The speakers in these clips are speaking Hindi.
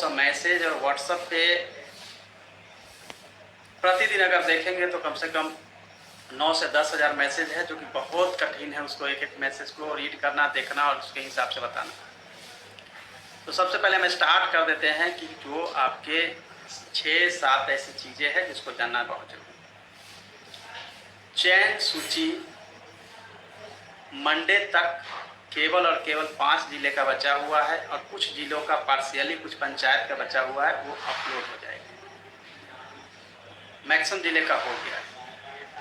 कॉल्स और मैसेज और व्हाट्सएप पे प्रतिदिन अगर देखेंगे तो कम से कम 9 से 10 हज़ार मैसेज है, जो कि बहुत कठिन है उसको एक एक मैसेज को रीड करना, देखना और उसके हिसाब से बताना। तो सबसे पहले हम स्टार्ट कर देते हैं कि जो आपके 6-7 ऐसी चीज़ें हैं जिसको जानना बहुत जरूरी है। चयन सूची मंडे तक केवल और केवल 5 जिले का बचा हुआ है और कुछ जिलों का पार्शियली, कुछ पंचायत का बचा हुआ है, वो अपलोड हो जाएगा। मैक्सिमम जिले का हो गया।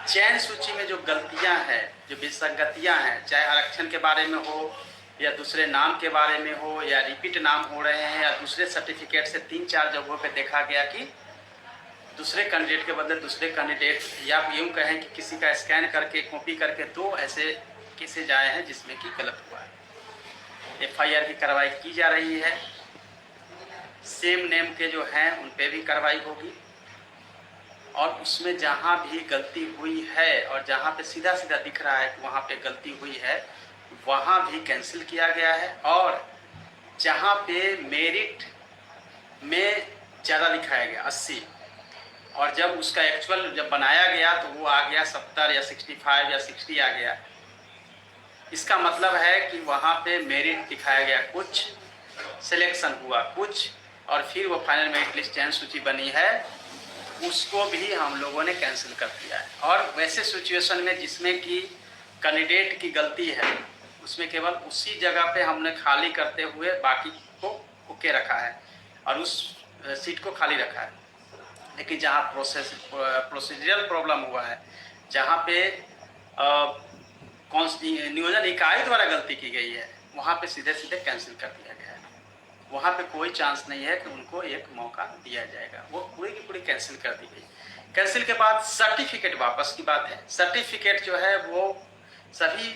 चयन सूची में जो गलतियां हैं, जो विसंगतियां हैं, चाहे आरक्षण के बारे में हो या दूसरे नाम के बारे में हो या रिपीट नाम हो रहे हैं या दूसरे सर्टिफिकेट से 3-4 जगहों पे देखा गया कि दूसरे कैंडिडेट के बदले दूसरे कैंडिडेट, या यूँ कहें कि किसी का स्कैन करके कॉपी करके 2 ऐसे केसेज आए हैं जिसमें कि गलत हुआ है। FIR की कार्रवाई की जा रही है। सेम नेम के जो हैं उन पे भी कार्रवाई होगी और उसमें जहाँ भी गलती हुई है और जहाँ पे सीधा सीधा दिख रहा है कि वहाँ पे गलती हुई है, वहाँ भी कैंसिल किया गया है। और जहाँ पे मेरिट में ज़्यादा दिखाया गया 80 और जब उसका एक्चुअल जब बनाया गया तो वो आ गया 70 या 65 या 60 आ गया। इसका मतलब है कि वहाँ पे मेरिट दिखाया गया कुछ, सिलेक्शन हुआ कुछ, और फिर वो फाइनल मेरिट लिस्ट चयन सूची बनी है, उसको भी हम लोगों ने कैंसिल कर दिया है। और वैसे सिचुएशन में जिसमें कि कैंडिडेट की गलती है, उसमें केवल उसी जगह पे हमने खाली करते हुए बाकी को ओके रखा है और उस सीट को खाली रखा है। लेकिन जहाँ प्रोसीजरल प्रॉब्लम हुआ है, जहाँ पे नियोजन इकाई द्वारा गलती की गई है, वहाँ पे सीधे सीधे कैंसिल कर दिया गया है। वहाँ पे कोई चांस नहीं है कि उनको एक मौका दिया जाएगा, वो पूरी की पूरी कैंसिल कर दी गई। कैंसिल के बाद सर्टिफिकेट वापस की बात है। सर्टिफिकेट जो है वो सभी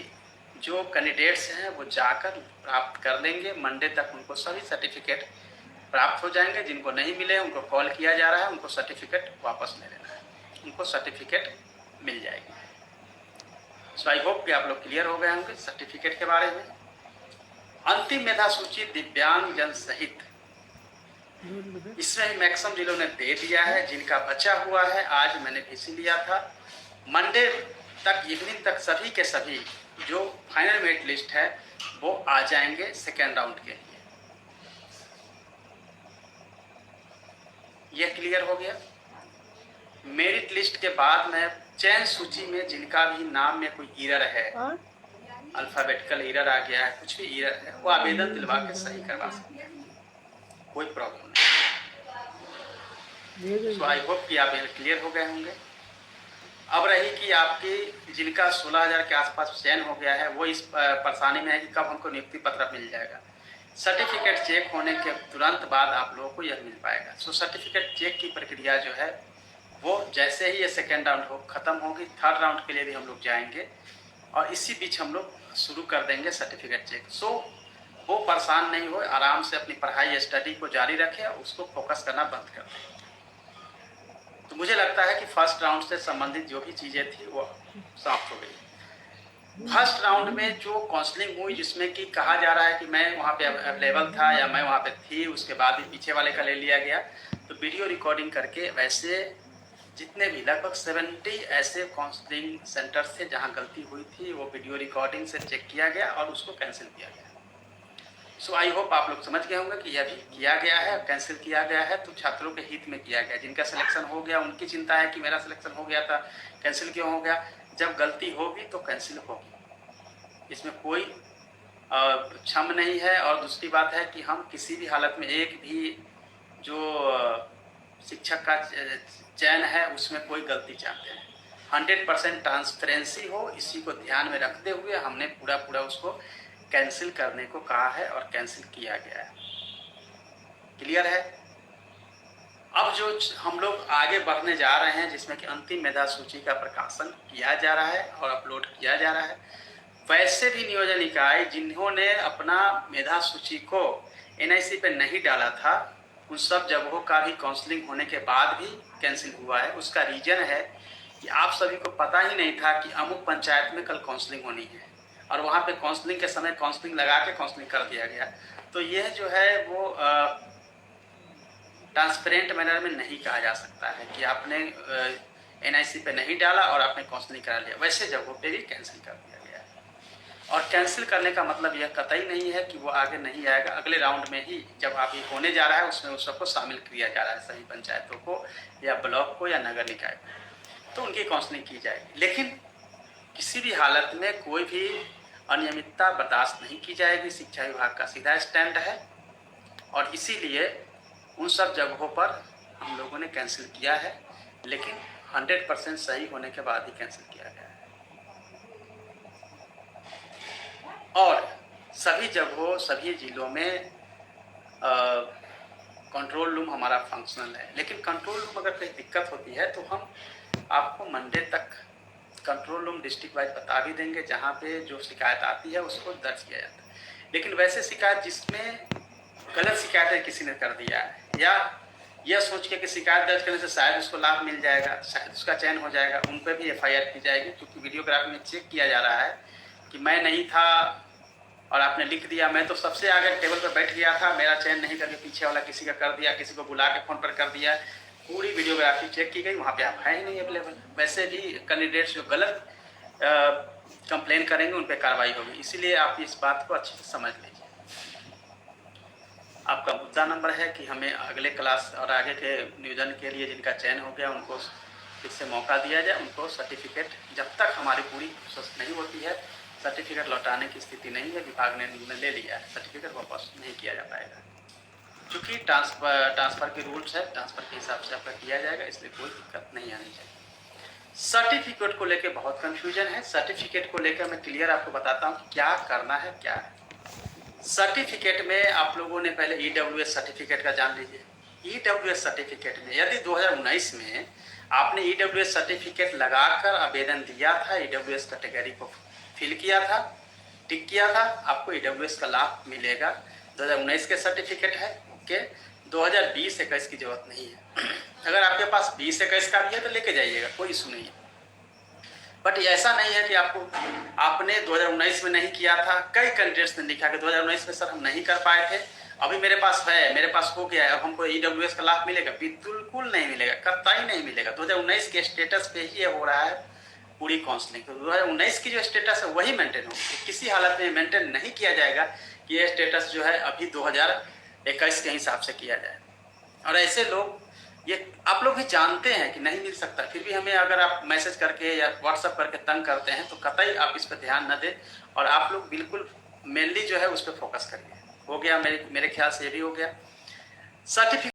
जो कैंडिडेट्स हैं वो जाकर प्राप्त कर लेंगे। मंडे तक उनको सभी सर्टिफिकेट प्राप्त हो जाएंगे। जिनको नहीं मिले उनको कॉल किया जा रहा है, उनको सर्टिफिकेट वापस ले लेना है, उनको सर्टिफिकेट मिल जाएगी। सो आई होप कि आप लोग क्लियर हो गए होंगे सर्टिफिकेट के बारे में। अंतिम मेधा सूची दिव्यांग जन सहित इसमें मैक्सिमम जिलों ने दे दिया है। जिनका बचा हुआ है, आज मैंने VC लिया था, मंडे तक इवनिंग तक सभी के सभी जो फाइनल मेरिट लिस्ट है वो आ जाएंगे सेकेंड राउंड के लिए। यह क्लियर हो गया। मेरिट लिस्ट के बाद में चयन सूची में जिनका भी नाम में कोई एरर है, अल्फाबेटिकल एरर आ गया है, कुछ भी एरर है, वो आवेदन दिलवा के सही करवा सकते हैं, कोई प्रॉब्लम नहीं। सो आई होप कि आप क्लियर हो गए होंगे। अब रही कि आपकी जिनका 16,000 के आसपास चयन हो गया है, वो इस परेशानी में है कि कब हमको नियुक्ति पत्र मिल जाएगा। सर्टिफिकेट चेक होने के तुरंत बाद आप लोगों को यह मिल पाएगा। सो सर्टिफिकेट चेक की प्रक्रिया जो है वो जैसे ही ये सेकेंड राउंड खत्म होगी, थर्ड राउंड के लिए भी हम लोग जाएंगे और इसी बीच हम लोग शुरू कर देंगे सर्टिफिकेट चेक। सो वो परेशान नहीं हो, आराम से अपनी पढ़ाई स्टडी को जारी रखें और उसको फोकस करना बंद कर दें। तो मुझे लगता है कि फर्स्ट राउंड से संबंधित जो भी चीज़ें थी वो समाप्त हो गई। फर्स्ट राउंड में जो काउंसलिंग हुई, जिसमें कि कहा जा रहा है कि मैं वहाँ पे अवेलेबल था या मैं वहाँ पे थी, उसके बाद भी पीछे वाले का ले लिया गया, तो वीडियो रिकॉर्डिंग करके वैसे जितने भी लगभग 70 ऐसे काउंसलिंग सेंटर थे जहाँ गलती हुई थी, वो वीडियो रिकॉर्डिंग से चेक किया गया और उसको कैंसिल किया गया। सो आई होप आप लोग समझ गए होंगे कि यह भी किया गया है, कैंसिल किया गया है तो छात्रों के हित में किया गया। जिनका सिलेक्शन हो गया उनकी चिंता है कि मेरा सिलेक्शन हो गया था, कैंसिल क्यों हो गया। जब गलती होगी तो कैंसिल होगी, इसमें कोई क्षम नहीं है। और दूसरी बात है कि हम किसी भी हालत में एक भी जो शिक्षक का चयन है उसमें कोई गलती चाहते हैं। 100% ट्रांसपेरेंसी हो, इसी को ध्यान में रखते हुए हमने पूरा उसको कैंसिल करने को कहा है और कैंसिल किया गया है। क्लियर है। अब जो हम लोग आगे बढ़ने जा रहे हैं, जिसमें कि अंतिम मेधा सूची का प्रकाशन किया जा रहा है और अपलोड किया जा रहा है, वैसे भी नियोजन इकाई जिन्होंने अपना मेधा सूची को NIC पे नहीं डाला था, उन सब जगहों का भी काउंसलिंग होने के बाद भी कैंसिल हुआ है। उसका रीजन है कि आप सभी को पता ही नहीं था कि अमुक पंचायत में कल काउंसलिंग होनी है और वहाँ पे काउंसलिंग के समय काउंसलिंग लगा के काउंसलिंग कर दिया गया। तो यह जो है वो ट्रांसपेरेंट मैनर में नहीं कहा जा सकता है कि आपने NIC पे नहीं डाला और आपने काउंसलिंग करा लिया, वैसे जगहों पे भी कैंसिल कर दिया गया है। और कैंसिल करने का मतलब यह कतई नहीं है कि वो आगे नहीं आएगा, अगले राउंड में ही जब आप ये होने जा रहा है उसमें उस सबको शामिल किया जा रहा है, सभी पंचायतों को या ब्लॉक को या नगर निकाय को, तो उनकी काउंसलिंग की जाएगी। लेकिन किसी भी हालत में कोई भी अनियमितता बर्दाश्त नहीं की जाएगी, शिक्षा विभाग का सीधा स्टैंड है। और इसीलिए उन सब जगहों पर हम लोगों ने कैंसिल किया है, लेकिन 100% सही होने के बाद ही कैंसिल किया गया है। और सभी जगहों सभी जिलों में कंट्रोल रूम हमारा फंक्शनल है, लेकिन कंट्रोल रूम अगर कोई दिक्कत होती है तो हम आपको मंडे तक कंट्रोल रूम डिस्ट्रिक्ट वाइज बता भी देंगे, जहाँ पे जो शिकायत आती है उसको दर्ज किया जाता है। लेकिन वैसे शिकायत जिसमें गलत शिकायत किसी ने कर दिया है या यह सोच के कि शिकायत दर्ज करने से शायद उसको लाभ मिल जाएगा, शायद उसका चयन हो जाएगा, उन पर भी FIR की जाएगी। क्योंकि वीडियोग्राफी में चेक किया जा रहा है कि मैं नहीं था और आपने लिख दिया, मैं तो सबसे आगे टेबल पर बैठ गया था, मेरा चयन नहीं करके पीछे वाला किसी का कर दिया, किसी को बुला के फ़ोन पर कर दिया। पूरी वीडियोग्राफी चेक की गई, वहाँ पे आप है ही नहीं अवेलेबल। वैसे भी कैंडिडेट्स जो गलत कंप्लेन करेंगे उन पर कार्रवाई होगी। इसीलिए आप इस बात को अच्छे से समझ लीजिए। आपका मुद्दा नंबर है कि हमें अगले क्लास और आगे के नियोजन के लिए जिनका चयन हो गया उनको फिर से मौका दिया जाए, उनको सर्टिफिकेट, जब तक हमारी पूरी प्रोसेस नहीं होती है सर्टिफिकेट लौटाने की स्थिति नहीं है, विभाग ने निर्णय ले लिया है, सर्टिफिकेट वापस नहीं किया जा पाएगा। क्योंकि ट्रांसफ़र के रूल्स है, ट्रांसफ़र के हिसाब से आपका किया जाएगा, इसलिए कोई दिक्कत नहीं आनी चाहिए। सर्टिफिकेट को लेकर बहुत कन्फ्यूजन है। सर्टिफिकेट को लेकर मैं क्लियर आपको बताता हूँ क्या करना है क्या है। सर्टिफिकेट में आप लोगों ने पहले EWS सर्टिफिकेट का जान लीजिए। EWS सर्टिफिकेट में यदि 2019 में आपने EWS सर्टिफिकेट लगाकर आवेदन दिया था, EWS कैटेगरी को फिल किया था, टिक किया था, आपको EWS का लाभ मिलेगा। 2019 के सर्टिफिकेट है, ओके। 2020-21 की जरूरत नहीं है। अगर आपके पास 20-21 का भी है तो लेके जाइएगा, कोई इशू नहीं है। बट ऐसा नहीं है कि आपने 2019 में नहीं किया था। कई कैंडिडेट्स ने लिखा कि 2019 में सर हम नहीं कर पाए थे, अभी मेरे पास है, मेरे पास हो गया है, अब हमको EWS का लाभ मिलेगा। बिल्कुल नहीं मिलेगा, कतई नहीं मिलेगा। 2019 के स्टेटस पे ही ये हो रहा है पूरी काउंसलिंग। तो 2019 की जो स्टेटस है वही मेंटेन होगी, किसी हालत में मेंटेन नहीं किया जाएगा कि ये स्टेटस जो है अभी 2021 के हिसाब से किया जाए। और ऐसे लोग, ये आप लोग भी जानते हैं कि नहीं मिल सकता, फिर भी हमें अगर आप मैसेज करके या व्हाट्सअप करके तंग करते हैं तो कतई आप इस पर ध्यान न दें। और आप लोग बिल्कुल मेनली जो है उस पर फोकस करिए। हो गया, मेरे ख्याल से ये भी हो गया। सर्टिफिकेट